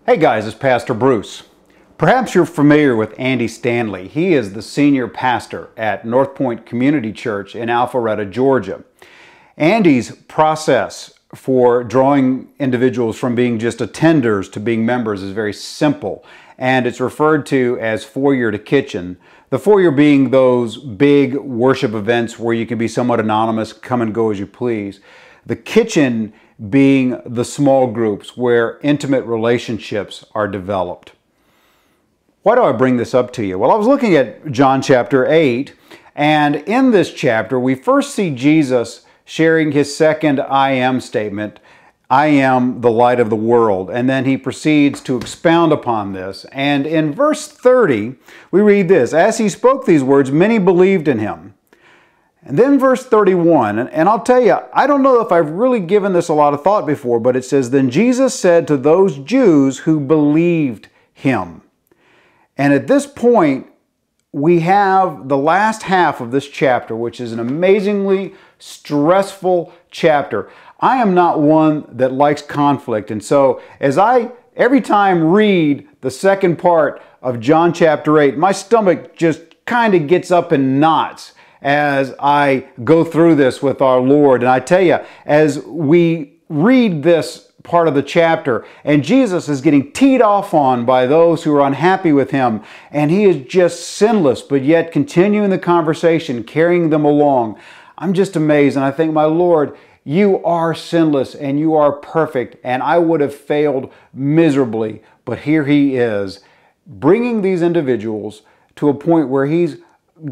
Hey guys, it's Pastor Bruce. Perhaps you're familiar with Andy Stanley. He is the senior pastor at North Point Community Church in Alpharetta, Georgia. Andy's process for drawing individuals from being just attenders to being members is very simple, and it's referred to as foyer to kitchen. The foyer being those big worship events where you can be somewhat anonymous, come and go as you please. The kitchen being the small groups where intimate relationships are developed. Why do I bring this up to you? Well, I was looking at John chapter 8, and in this chapter we first see Jesus sharing his second I am statement, I am the light of the world, and then he proceeds to expound upon this. And in verse 30, we read this: as he spoke these words, many believed in him. And then verse 31, and I'll tell you, I don't know if I've really given this a lot of thought before, but it says, then Jesus said to those Jews who believed him. And at this point, we have the last half of this chapter, which is an amazingly stressful chapter. I am not one that likes conflict, and so as I every time read the second part of John chapter 8, my stomach just kind of gets up in knots as I go through this with our Lord. And I tell you, as we read this part of the chapter, and Jesus is getting teed off on by those who are unhappy with him, and he is just sinless, but yet continuing the conversation, carrying them along, I'm just amazed. And I think, my Lord, you are sinless and you are perfect, and I would have failed miserably, but here he is, bringing these individuals to a point where he's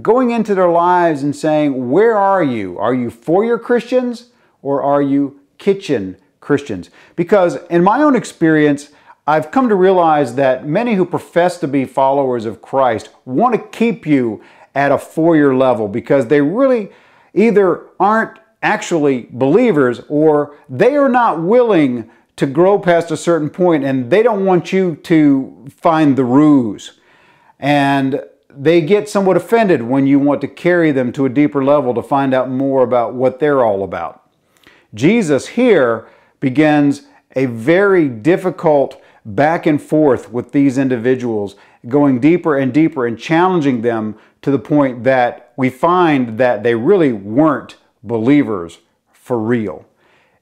going into their lives and saying, where are you? Are you foyer Christians or are you kitchen Christians? Because in my own experience, I've come to realize that many who profess to be followers of Christ want to keep you at a foyer level because they really either aren't actually believers or they are not willing to grow past a certain point, and they don't want you to find the ruse. And they get somewhat offended when you want to carry them to a deeper level to find out more about what they're all about. Jesus here begins a very difficult back and forth with these individuals, going deeper and deeper and challenging them to the point that we find that they really weren't believers for real.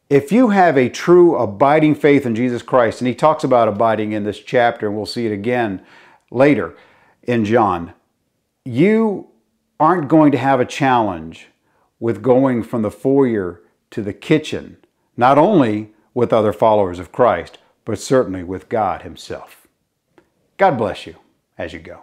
If you have a true abiding faith in Jesus Christ, and he talks about abiding in this chapter, and we'll see it again later in John, you aren't going to have a challenge with going from the foyer to the kitchen, not only with other followers of Christ, but certainly with God himself. God bless you as you go.